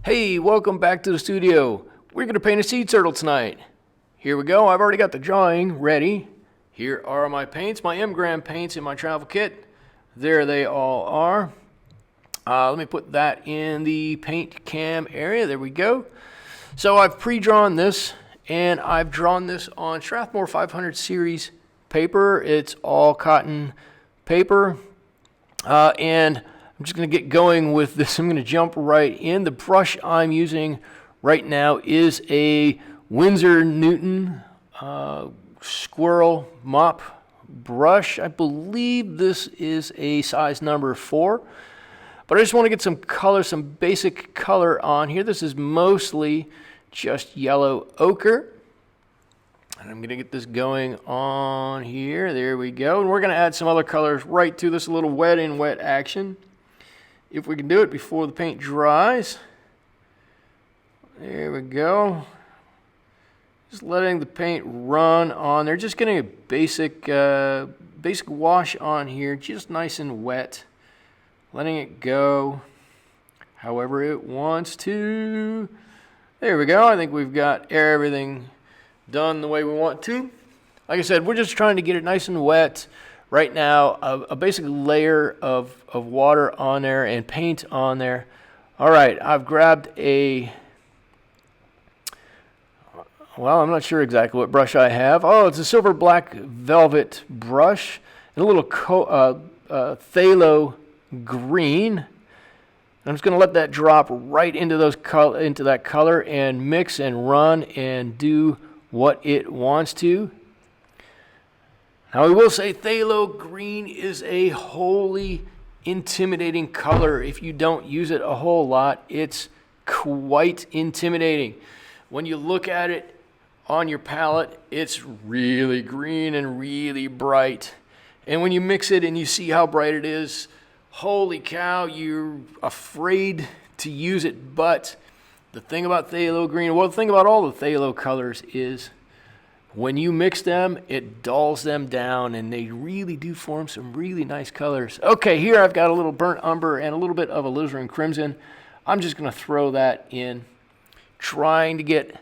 Hey, welcome back to the studio. We're going to paint a sea turtle tonight. Here we go. I've already got the drawing ready. Here are my paints, my M-Gram paints in my travel kit. There they all are. Let me put that in the paint cam area. There we go. So I've pre-drawn this, and I've drawn this on Strathmore 500 series paper. It's all cotton paper. And I'm just going to get going with this. I'm going to jump right in. The brush I'm using right now is a Winsor Newton squirrel mop brush. I believe this is a size number 4. But I just want to get some color, some basic color on here. This is mostly just yellow ochre. And I'm going to get this going on here. There we go. And we're going to add some other colors right to this, a little wet in wet action. If we can do it before the paint dries. There we go. Just letting the paint run on there. Just getting a basic wash on here. Just nice and wet. Letting it go however it wants to. There we go. I think we've got everything done the way we want to. Like I said, we're just trying to get it nice and wet. Right now, a basic layer of water on there and paint on there. All right, I've grabbed I'm not sure exactly what brush I have. Oh, it's a silver black velvet brush and a little phthalo green. I'm just going to let that drop right into that color and mix and run and do what it wants to. Now, I will say phthalo green is a wholly intimidating color. If you don't use it a whole lot, it's quite intimidating. When you look at it on your palette, it's really green and really bright. And when you mix it and you see how bright it is, holy cow, you're afraid to use it. But the thing about phthalo green, well, the thing about all the phthalo colors is when you mix them, it dulls them down, and they really do form some really nice colors. Okay, here I've got a little burnt umber and a little bit of alizarin crimson. I'm just going to throw that in, trying to get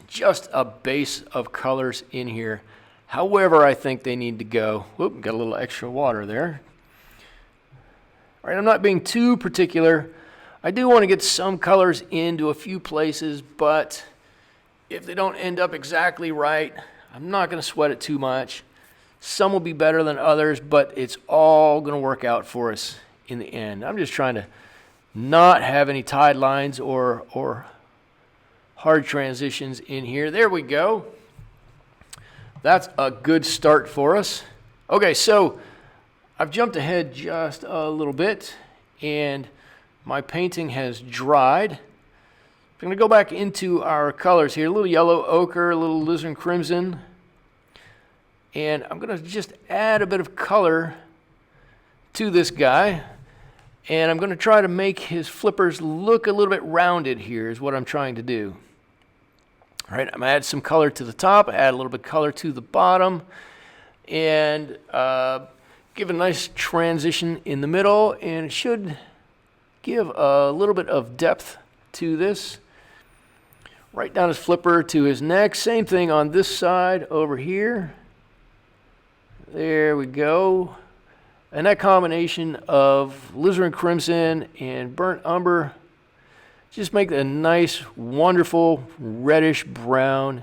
just a base of colors in here. However I think they need to go. Whoop, got a little extra water there. All right, I'm not being too particular. I do want to get some colors into a few places, but if they don't end up exactly right, I'm not going to sweat it too much. Some will be better than others, but it's all going to work out for us in the end. I'm just trying to not have any tied lines or hard transitions in here. There we go. That's a good start for us. Okay, so I've jumped ahead just a little bit, and my painting has dried. I'm going to go back into our colors here. A little yellow ochre, a little alizarin crimson. And I'm going to just add a bit of color to this guy. And I'm going to try to make his flippers look a little bit rounded here is what I'm trying to do. All right, I'm going to add some color to the top, add a little bit of color to the bottom, and give a nice transition in the middle. And it should give a little bit of depth to this. Right down his flipper to his neck. Same thing on this side over here. There we go. And that combination of alizarin crimson and burnt umber just make a nice, wonderful reddish brown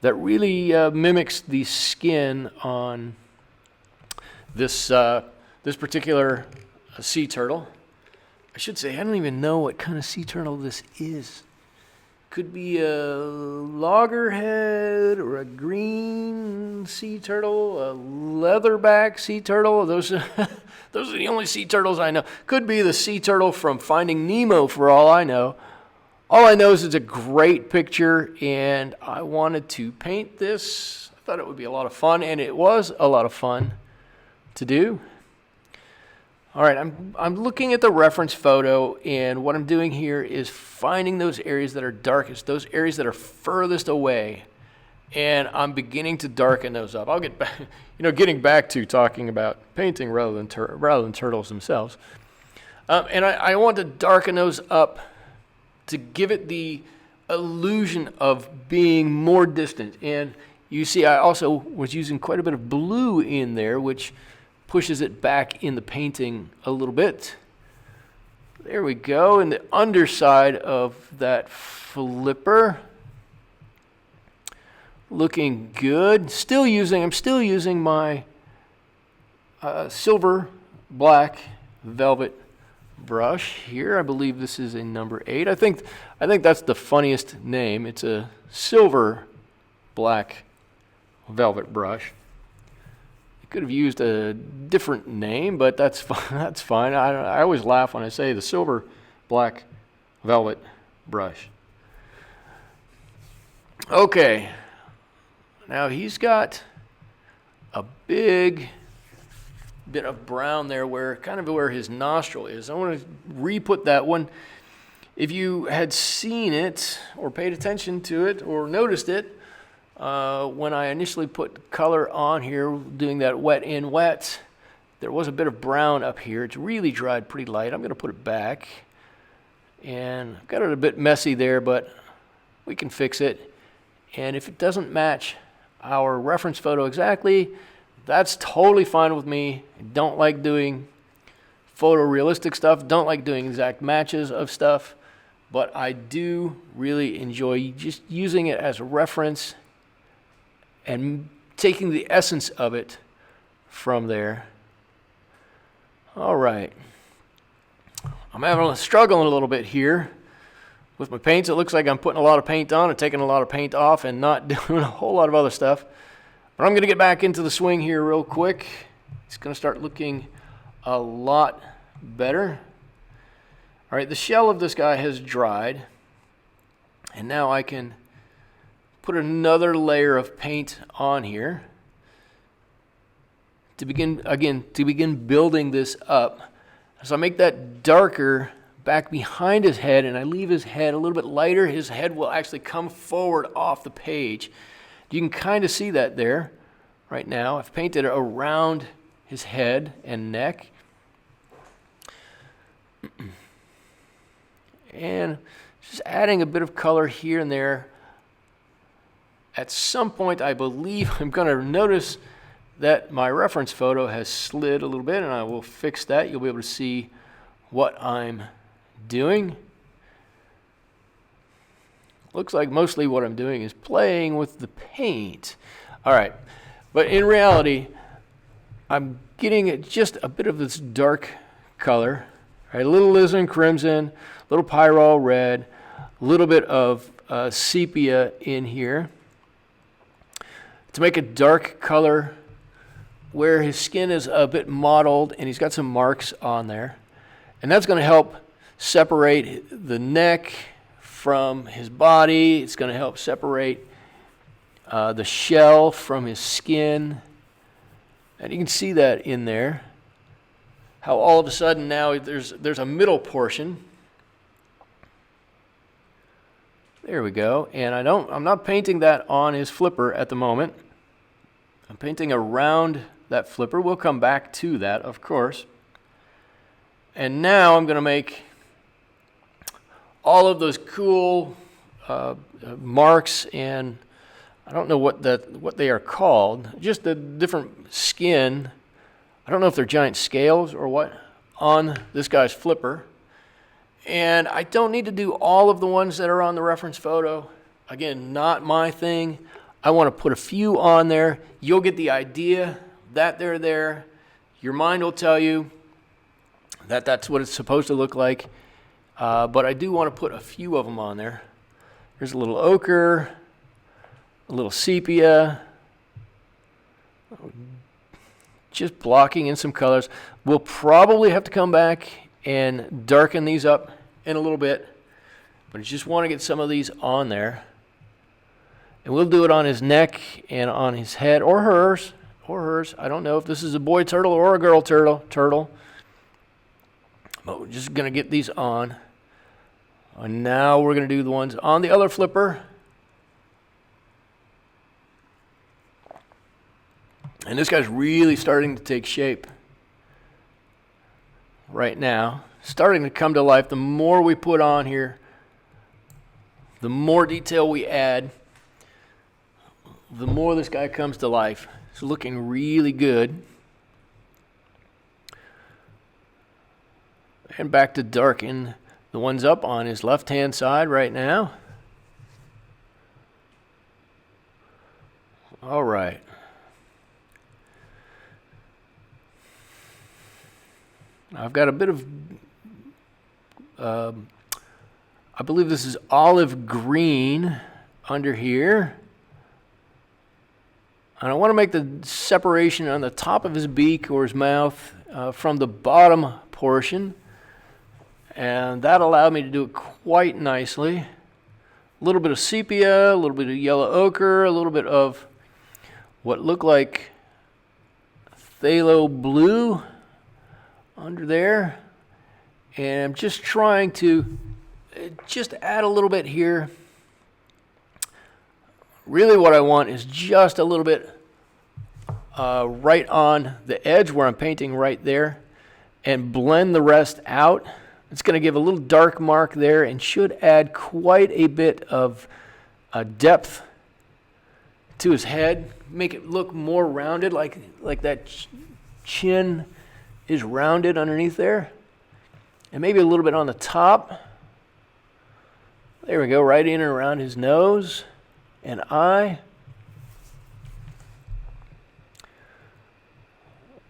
that really mimics the skin on this particular sea turtle. I should say, I don't even know what kind of sea turtle this is. Could be a loggerhead or a green sea turtle, a leatherback sea turtle. Those are the only sea turtles I know. Could be the sea turtle from Finding Nemo for all I know. All I know is it's a great picture, and I wanted to paint this. I thought it would be a lot of fun, and it was a lot of fun to do. All right, I'm looking at the reference photo, and what I'm doing here is finding those areas that are darkest, those areas that are furthest away, and I'm beginning to darken those up. I'll get back, getting back to talking about painting rather than turtles themselves. And I want to darken those up to give it the illusion of being more distant. And you see I also was using quite a bit of blue in there, which pushes it back in the painting a little bit. There we go. And the underside of that flipper, looking good. I'm still using my silver black velvet brush here. I believe this is a number 8. I think that's the funniest name. It's a silver black velvet brush. You could have used a different name, but that's fine. That's fine. I always laugh when I say the silver black velvet brush. Okay. Now he's got a big bit of brown there where his nostril is. I want to re-put that one. If you had seen it or paid attention to it or noticed it when I initially put color on here, doing that wet in wet, there was a bit of brown up here. It's really dried pretty light. I'm going to put it back, and I've got it a bit messy there, but we can fix it. And if it doesn't match our reference photo exactly, that's totally fine with me. I don't like doing photorealistic stuff, don't like doing exact matches of stuff, but I do really enjoy just using it as a reference and taking the essence of it from there. All right. I'm struggling a little bit here with my paints. It looks like I'm putting a lot of paint on and taking a lot of paint off and not doing a whole lot of other stuff. But I'm going to get back into the swing here real quick. It's going to start looking a lot better. All right, the shell of this guy has dried. And now I can put another layer of paint on here to begin building this up. So I make that darker back behind his head, and I leave his head a little bit lighter. His head will actually come forward off the page. You can kind of see that there right now. I've painted around his head and neck. And just adding a bit of color here and there. At some point, I believe I'm going to notice that my reference photo has slid a little bit, and I will fix that. You'll be able to see what I'm doing. Looks like mostly what I'm doing is playing with the paint. All right, but in reality, I'm getting just a bit of this dark color, right? A little alizarin crimson, a little pyrrole red, a little bit of sepia in here to make a dark color where his skin is a bit mottled and he's got some marks on there. And that's going to help separate the neck from his body. It's going to help separate the shell from his skin. And you can see that in there. How all of a sudden now there's a middle portion. There we go. And I'm not painting that on his flipper at the moment. I'm painting around that flipper. We'll come back to that, of course. And now I'm going to make all of those cool marks, and I don't know what they are called, just the different skin. I don't know if they're giant scales or what on this guy's flipper. And I don't need to do all of the ones that are on the reference photo. Again, not my thing. I want to put a few on there. You'll get the idea that they're there. Your mind will tell you that that's what it's supposed to look like. But I do want to put a few of them on there. There's a little ochre, a little sepia, just blocking in some colors. We'll probably have to come back and darken these up in a little bit, but I just want to get some of these on there. And we'll do it on his neck and on his head, or hers. I don't know if this is a boy turtle or a girl turtle. But we're just going to get these on. And now we're going to do the ones on the other flipper. And this guy's really starting to take shape right now. Starting to come to life. The more we put on here, the more detail we add, the more this guy comes to life. It's looking really good. And back to darken the ones up on his left-hand side right now. All right. I've got a bit of, I believe this is olive green under here. And I want to make the separation on the top of his beak or his mouth from the bottom portion. And that allowed me to do it quite nicely. A little bit of sepia, a little bit of yellow ochre, a little bit of what looked like phthalo blue under there. And I'm just trying to just add a little bit here. Really what I want is just a little bit right on the edge where I'm painting right there, and blend the rest out. It's going to give a little dark mark there and should add quite a bit of depth to his head. Make it look more rounded, like that chin is rounded underneath there. And maybe a little bit on the top. There we go, right in and around his nose and eye.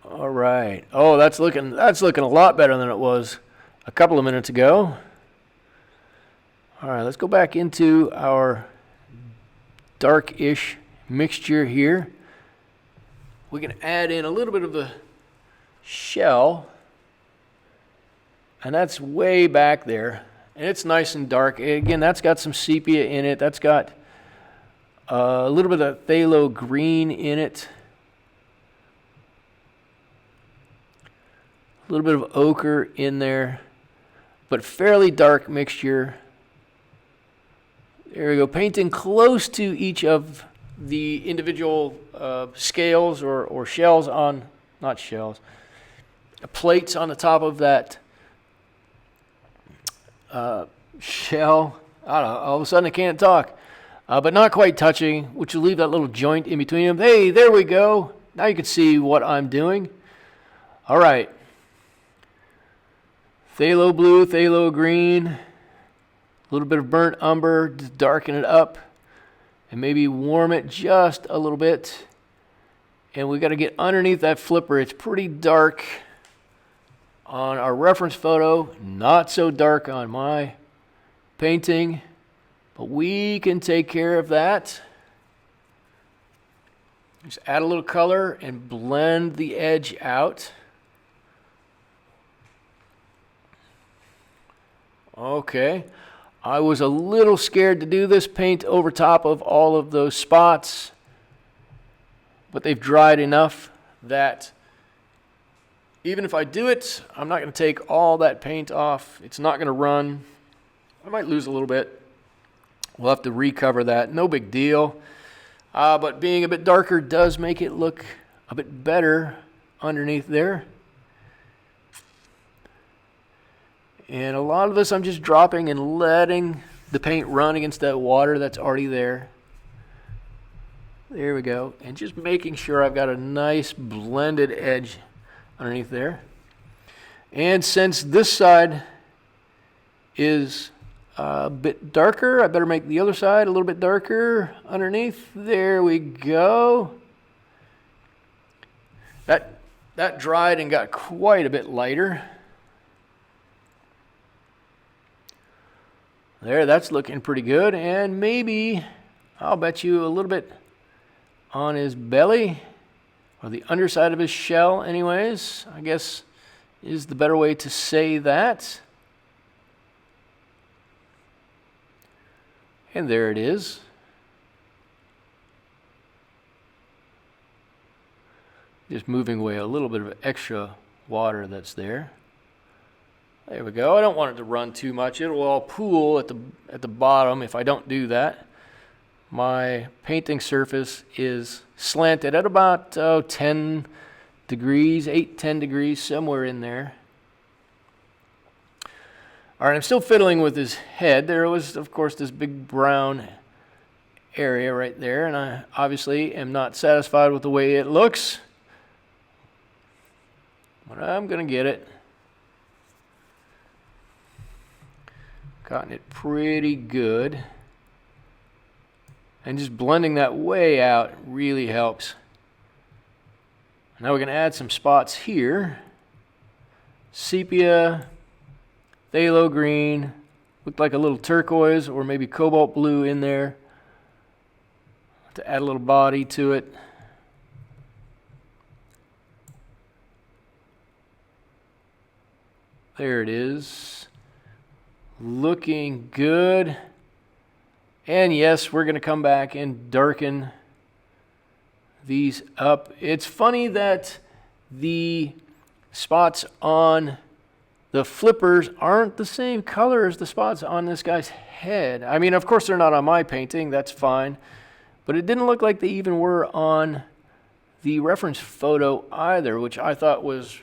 All right. Oh, that's looking a lot better than it was a couple of minutes ago. All right, let's go back into our dark-ish mixture here. We can add in a little bit of the shell, and that's way back there, and it's nice and dark. Again, that's got some sepia in it. That's got a little bit of phthalo green in it. A little bit of ochre in there, but fairly dark mixture. There we go, painting close to each of the individual scales or shells on, not shells, plates on the top of that shell. I don't know, all of a sudden I can't talk. But not quite touching, which will leave that little joint in between them. Hey, there we go. Now you can see what I'm doing. All right. Phthalo blue, phthalo green, a little bit of burnt umber to darken it up and maybe warm it just a little bit. And we got to get underneath that flipper. It's pretty dark on our reference photo, not so dark on my painting, but we can take care of that. Just add a little color and blend the edge out. Okay, I was a little scared to do this, paint over top of all of those spots, but they've dried enough that even if I do it, I'm not going to take all that paint off. It's not going to run. I might lose a little bit. We'll have to recover that. No big deal. But being a bit darker does make it look a bit better underneath there. And a lot of this I'm just dropping and letting the paint run against that water that's already there. There we go. And just making sure I've got a nice blended edge underneath there. And since this side is a bit darker, I better make the other side a little bit darker underneath. There we go. That dried and got quite a bit lighter. There, that's looking pretty good. And maybe, I'll bet you a little bit on his belly, or the underside of his shell anyways, I guess is the better way to say that. And there it is. Just moving away a little bit of extra water that's there. There we go. I don't want it to run too much. It will all pool at the bottom if I don't do that. My painting surface is slanted at about 10 degrees, 8-10 degrees, somewhere in there. All right, I'm still fiddling with his head. There was, of course, this big brown area right there, and I obviously am not satisfied with the way it looks, but I'm going to get it. Gotten it pretty good. And just blending that way out really helps. Now we're going to add some spots here. Sepia, phthalo green, looked like a little turquoise or maybe cobalt blue in there to add a little body to it. There it is. Looking good. And yes, we're going to come back and darken these up. It's funny that the spots on the flippers aren't the same color as the spots on this guy's head. I mean, of course they're not on my painting, that's fine. But it didn't look like they even were on the reference photo either, which I thought was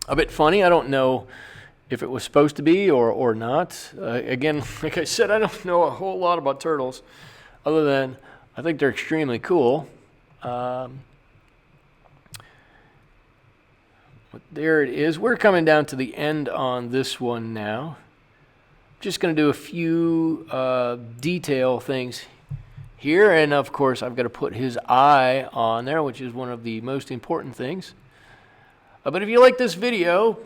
a bit funny. I don't know if it was supposed to be or not. Again, like I said, I don't know a whole lot about turtles, other than I think they're extremely cool. But there it is. We're coming down to the end on this one now. Just going to do a few detail things here, and of course I've got to put his eye on there, which is one of the most important things. But if you like this video,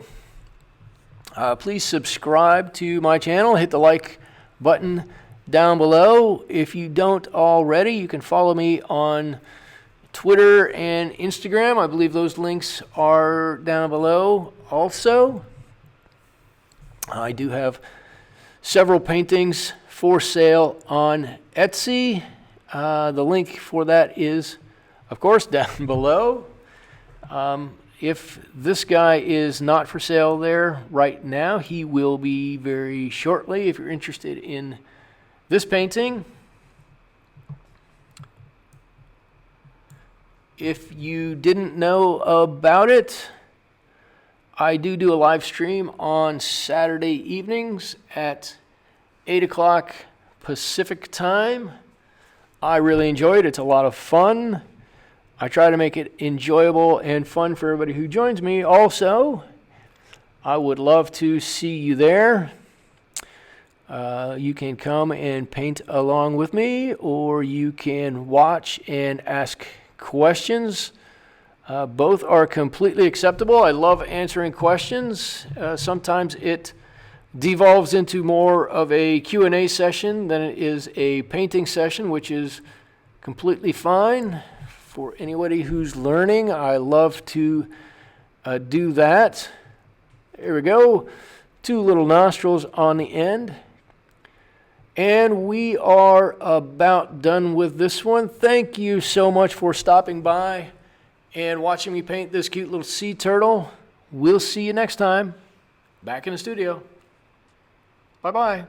please subscribe to my channel. Hit the like button down below. If you don't already, you can follow me on Twitter and Instagram. I believe those links are down below also. I do have several paintings for sale on Etsy. The link for that is, of course, down below. If this guy is not for sale there right now, he will be very shortly. If you're interested in this painting, if you didn't know about it, I do a live stream on Saturday evenings at 8 o'clock Pacific time. I really enjoy it. It's a lot of fun. I try to make it enjoyable and fun for everybody who joins me. Also, I would love to see you there. You can come and paint along with me, or you can watch and ask questions. Both are completely acceptable. I love answering questions. Sometimes it devolves into more of a Q&A session than it is a painting session, which is completely fine. For anybody who's learning, I love to do that. There we go. 2 little nostrils on the end. And we are about done with this one. Thank you so much for stopping by and watching me paint this cute little sea turtle. We'll see you next time back in the studio. Bye-bye.